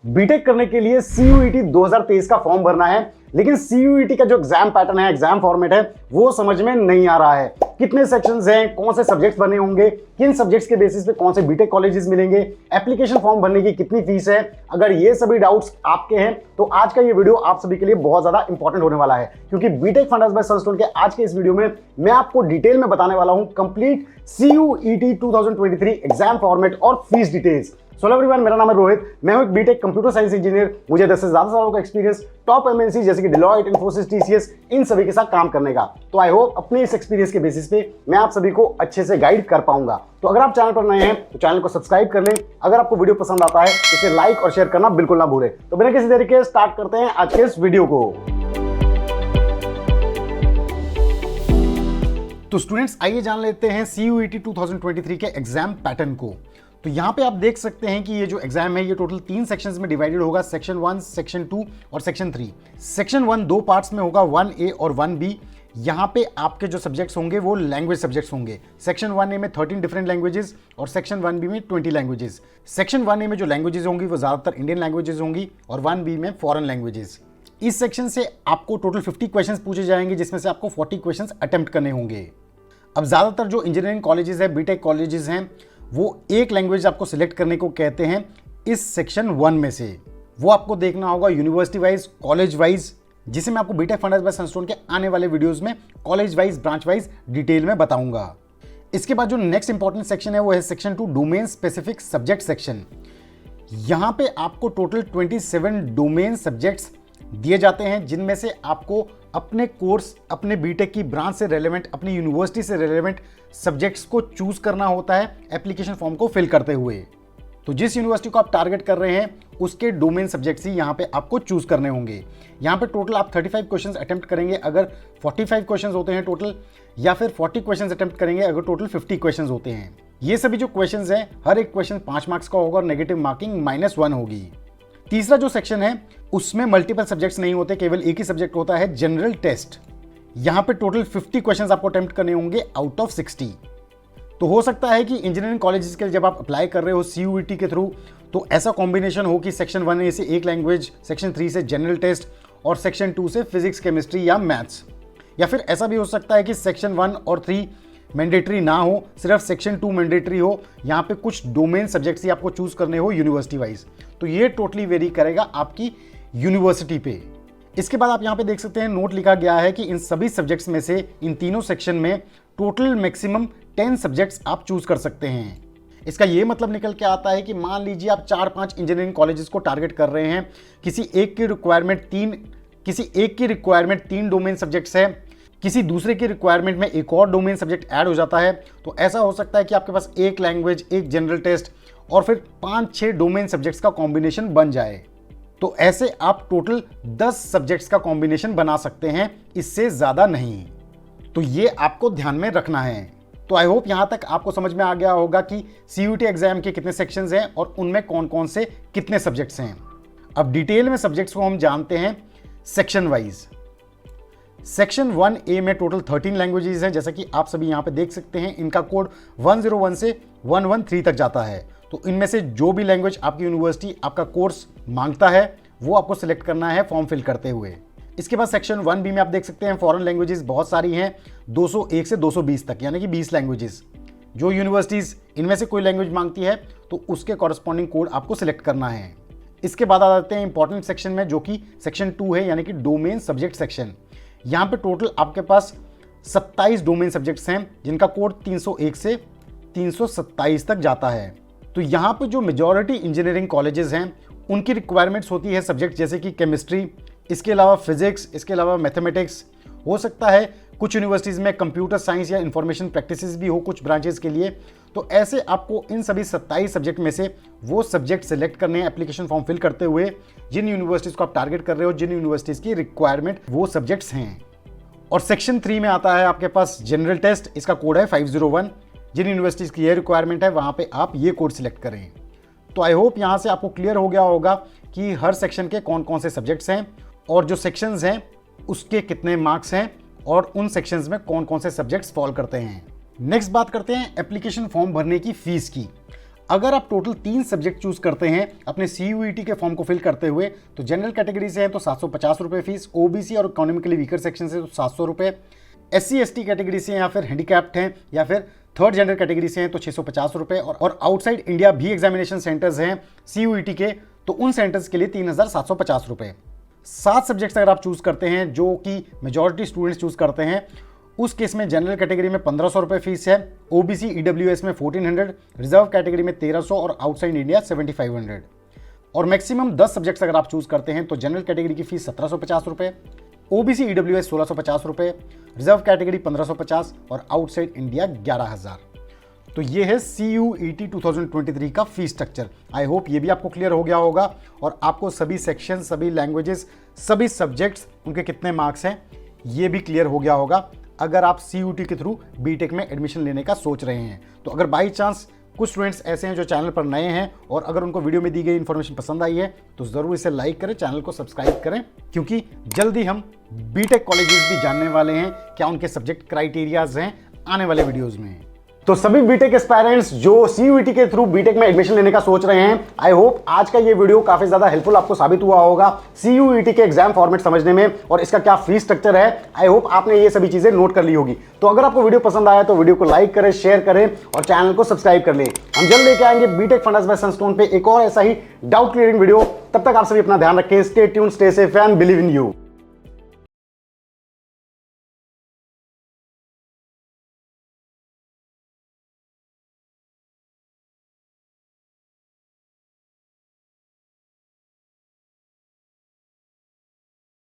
BTech करने के लिए CUET 2023 का फॉर्म भरना है, लेकिन CUET का जो एग्जाम पैटर्न है, एग्जाम फॉर्मेट है, वो समझ में नहीं आ रहा है। कितने सेक्शंस हैं, कौन से सब्जेक्ट्स बने होंगे, किन सब्जेक्ट्स के बेसिस पे कौन से बीटेक कॉलेजेस मिलेंगे, एप्लीकेशन फॉर्म भरने की कितनी फीस है। अगर ये सभी डाउट्स आपके हैं तो आज का ये वीडियो आप सभी के लिए बहुत ज्यादा इंपॉर्टेंट होने वाला है, क्योंकि बीटेक फंडास बाय सनस्टोन के आज के इस वीडियो में मैं आपको डिटेल में बताने वाला हूं कंप्लीट CUET 2023 एग्जाम फॉर्मेट और फीस डिटेल्स। सो एवरीवन, मेरा नाम है रोहित, मैं हूं एक बीटेक कंप्यूटर साइंस इंजीनियर। मुझे 10 से ज्यादा सालों का एक्सपीरियंस टॉप MNC जैसे कि डिलॉयट, इन्फोसिस, TCS इन सभी के साथ काम करने का। तो आई होप अपने इस एक्सपीरियंस के बेसिस पे मैं आप सभी को अच्छे से गाइड कर पाऊंगा। तो अगर आप चैनल पर नए हैं तो चैनल को सब्सक्राइब कर लें। अगर आपको वीडियो पसंद आता है तो इसे लाइक और शेयर करना बिल्कुल ना भूलें। तो बिना किसी देरी के स्टार्ट करते हैं आज के इस वीडियो को। तो स्टूडेंट्स, आइए जान लेते हैं CUET 2023 के एग्जाम पैटर्न को। तो यहाँ पे आप देख सकते हैं कि ये जो एग्जाम है ये टोटल 3 सेक्शंस में डिवाइडेड होगा, सेक्शन 1, सेक्शन 2 और सेक्शन 3। सेक्शन 1 2 पार्ट्स में होगा, 1A और 1B। यहाँ पे आपके जो सब्जेक्ट्स होंगे वो लैंग्वेज सब्जेक्ट्स होंगे। सेक्शन 1A में 13 डिफरेंट लैंग्वेजेस और सेक्शन 1B में 20 लैंग्वेजेस। सेक्शन 1A में जो लैंग्वेजेस होंगी वो ज़्यादातर इंडियन लैंग्वेजेस होंगी और 1B में फॉरेन लैंग्वेजेस। इस सेक्शन से आपको टोटल 50 क्वेश्चन पूछे जाएंगे, जिसमें से आपको 40 क्वेश्चन अटेम्प्ट करने होंगे। अब ज़्यादातर जो इंजीनियरिंग कॉलेजेस है, बीटेक कॉलेजेस हैं, वो एक लैंग्वेज आपको सिलेक्ट करने को कहते हैं इस सेक्शन 1 में से। वो आपको देखना होगा यूनिवर्सिटी वाइज, कॉलेज वाइज, जिसे मैं आपको बीटेक फंडास बाय सनस्टोन के आने वाले वीडियोस में college wise, branch wise detail में बताऊंगा। इसके बाद जो नेक्स्ट इंपॉर्टेंट सेक्शन है वो है section 2 domain specific subject section. यहाँ पे आपको टोटल 27 डोमेन सब्जेक्ट्स दिए जाते हैं, जिनमें से आपको अपने कोर्स, अपने बीटेक की ब्रांच से रेलेवेंट, अपनी यूनिवर्सिटी से रेलेवेंट सब्जेक्ट्स को चूज करना होता है एप्लीकेशन फॉर्म को फिल करते हुए। तो जिस यूनिवर्सिटी को आप टारगेट कर रहे हैं उसके डोमेन सब्जेक्ट्स ही यहाँ पे आपको चूज करने होंगे। यहाँ पे टोटल आप 35 क्वेश्चंस अटेम्प्ट करेंगे अगर 45 क्वेश्चंस होते हैं टोटल, या फिर 40 क्वेश्चंस अटेम्प्ट करेंगे अगर टोटल 50 क्वेश्चंस होते हैं। ये सभी जो क्वेश्चंस हैं, हर एक क्वेश्चन 5 मार्क्स का होगा और नेगेटिव मार्किंग -1 होगी। तीसरा जो सेक्शन है उसमें मल्टीपल सब्जेक्ट्स नहीं होते, केवल एक ही सब्जेक्ट होता है, जनरल टेस्ट। यहाँ पे टोटल 50 क्वेश्चंस आपको अटेम्प्ट करने होंगे आउट ऑफ 60। तो हो सकता है कि इंजीनियरिंग कॉलेजेस के जब आप अप्लाई कर रहे हो CUET के थ्रू, तो ऐसा कॉम्बिनेशन हो कि सेक्शन 1A से एक लैंग्वेज, सेक्शन 3 से जनरल टेस्ट और सेक्शन 2 से फिजिक्स, केमिस्ट्री या मैथ्स। या फिर ऐसा भी हो सकता है कि सेक्शन 1 और 3 मैंडेटरी ना हो, सिर्फ सेक्शन 2 मैंडेटरी हो। यहाँ पे कुछ डोमेन सब्जेक्ट्स ही आपको चूज करने हो यूनिवर्सिटी वाइज। तो ये टोटली वेरी करेगा आपकी यूनिवर्सिटी पे। इसके बाद आप यहाँ पे देख सकते हैं नोट लिखा गया है कि इन सभी सब्जेक्ट्स में से इन तीनों सेक्शन में टोटल मैक्सिमम 10 सब्जेक्ट्स आप चूज कर सकते हैं। इसका ये मतलब निकल के आता है कि मान लीजिए आप 4-5 इंजीनियरिंग कॉलेजेस को टारगेट कर रहे हैं, किसी एक की रिक्वायरमेंट 3 डोमेन सब्जेक्ट्स है, किसी दूसरे की रिक्वायरमेंट में एक और डोमेन सब्जेक्ट ऐड हो जाता है, तो ऐसा हो सकता है कि आपके पास एक लैंग्वेज, एक जनरल टेस्ट और फिर 5-6 डोमेन सब्जेक्ट्स का कॉम्बिनेशन बन जाए। तो ऐसे आप टोटल 10 सब्जेक्ट्स का कॉम्बिनेशन बना सकते हैं, इससे ज़्यादा नहीं। तो ये आपको ध्यान में रखना है। तो आई होप यहाँ तक आपको समझ में आ गया होगा कि CUET एग्जाम के कितने सेक्शंस हैं और उनमें कौन कौन से कितने सब्जेक्ट्स हैं। अब डिटेल में सब्जेक्ट्स को हम जानते हैं सेक्शन वाइज। सेक्शन 1A में टोटल 13 लैंग्वेजेस हैं, जैसा कि आप सभी यहाँ पे देख सकते हैं। इनका कोड 101 से 113 तक जाता है। तो इनमें से जो भी लैंग्वेज आपकी यूनिवर्सिटी, आपका कोर्स मांगता है, वो आपको सिलेक्ट करना है फॉर्म फिल करते हुए। इसके बाद सेक्शन 1B में आप देख सकते हैं फॉरेन लैंग्वेजेस बहुत सारी हैं, 201 से 220 तक, यानी कि 20 लैंग्वेजेस। जो यूनिवर्सिटीज़ इनमें से कोई लैंग्वेज मांगती है तो उसके कॉरस्पॉन्डिंग कोड आपको सिलेक्ट करना है। इसके बाद आ जाते हैं इंपॉर्टेंट सेक्शन में, जो कि सेक्शन 2 है, यानी कि डोमेन सब्जेक्ट सेक्शन। यहाँ पे टोटल आपके पास 27 डोमेन सब्जेक्ट्स हैं, जिनका कोड 301 से 327 तक जाता है। तो यहाँ पे जो मेजॉरिटी इंजीनियरिंग कॉलेजेस हैं उनकी रिक्वायरमेंट्स होती है सब्जेक्ट जैसे कि केमिस्ट्री, इसके अलावा फिजिक्स, इसके अलावा मैथमेटिक्स। हो सकता है कुछ यूनिवर्सिटीज़ में कंप्यूटर साइंस या इंफॉर्मेशन प्रैक्टिसेस भी हो कुछ ब्रांचेस के लिए। तो ऐसे आपको इन सभी 27 सब्जेक्ट में से वो सब्जेक्ट सेलेक्ट करने हैं एप्लीकेशन फॉर्म फिल करते हुए, जिन यूनिवर्सिटीज़ को आप टारगेट कर रहे हो, जिन यूनिवर्सिटीज़ की रिक्वायरमेंट वो सब्जेक्ट्स हैं। और सेक्शन 3 में आता है आपके पास जनरल टेस्ट, इसका कोड है 501। जिन यूनिवर्सिटीज़ की ये रिक्वायरमेंट है वहाँ पे आप ये कोड सिलेक्ट करें। तो आई होप यहाँ से आपको क्लियर हो गया होगा कि हर सेक्शन के कौन कौन से सब्जेक्ट्स हैं और जो सेक्शंस हैं उसके कितने मार्क्स हैं और उन सेक्शंस में कौन कौन से सब्जेक्ट्स फॉल करते हैं। नेक्स्ट बात करते हैं एप्लीकेशन फॉर्म भरने की फीस की। अगर आप टोटल 3 सब्जेक्ट चूज करते हैं अपने CUET के फॉर्म को फिल करते हुए, तो जनरल कैटेगरी से है तो 750 रुपये फीस, OBC और इकोनॉमिकली वीकर सेक्शन से तो 700 रुपये, SC/ST कैटेगरी से या फिर हैंडीकैप्ड हैं या फिर थर्ड जेंडर कैटेगरी से हैं तो 650 रुपये, और आउटसाइड इंडिया भी एग्जामिनेशन सेंटर्स हैं CUET के, तो उन सेंटर्स के लिए 3750 रुपये। 7 सब्जेक्ट्स अगर आप चूज करते हैं जो कि मेजॉरिटी स्टूडेंट्स चूज करते हैं, उस केस में जनरल कैटेगरी में 1500 रुपये फीस है, OBC EWS में 1400, रिजर्व कैटेगरी में 1300 और आउटसाइड इंडिया 7500। और मैक्सिमम 10 सब्जेक्ट्स अगर आप चूज करते हैं तो जनरल कैटेगरी की फीस 1750 रुपये, OBC EWS 1650 रुपये, रिजर्व कैटेगरी 1550 और आउटसाइड इंडिया 11000। तो ये है CUET 2023 का फीस स्ट्रक्चर। आई होप ये भी आपको क्लियर हो गया होगा और आपको सभी सेक्शन, सभी लैंग्वेजेस, सभी सब्जेक्ट्स, उनके कितने मार्क्स हैं, ये भी क्लियर हो गया होगा अगर आप CUET के थ्रू बीटेक में एडमिशन लेने का सोच रहे हैं। तो अगर बाई चांस कुछ स्टूडेंट्स ऐसे हैं जो चैनल पर नए हैं और अगर उनको वीडियो में दी गई इन्फॉर्मेशन पसंद आई है तो ज़रूर इसे लाइक करें, चैनल को सब्सक्राइब करें, क्योंकि जल्दी हम बीटेक कॉलेजेस भी जानने वाले हैं क्या उनके सब्जेक्ट क्राइटेरियाज हैं आने वाले वीडियोज़ में। तो सभी बीटेक एस्पायरेंट्स जो CUET के थ्रू बीटेक में एडमिशन लेने का सोच रहे हैं, आई होप आज का ये वीडियो काफी ज्यादा हेल्पफुल आपको साबित हुआ होगा CUET के एग्जाम फॉर्मेट समझने में और इसका क्या फीस स्ट्रक्चर है। आई होप आपने ये सभी चीजें नोट कर ली होगी। तो अगर आपको वीडियो पसंद आया तो वीडियो को लाइक करें, शेयर करें और चैनल को सब्सक्राइब कर लें। हम जल्द लेके आएंगे बीटेक फंडास बाय सनस्टोन पे एक और ऐसा ही डाउट क्लियरिंग वीडियो। तब तक आप सभी अपना ध्यान रखें। Stay tuned, stay safe and believe in you.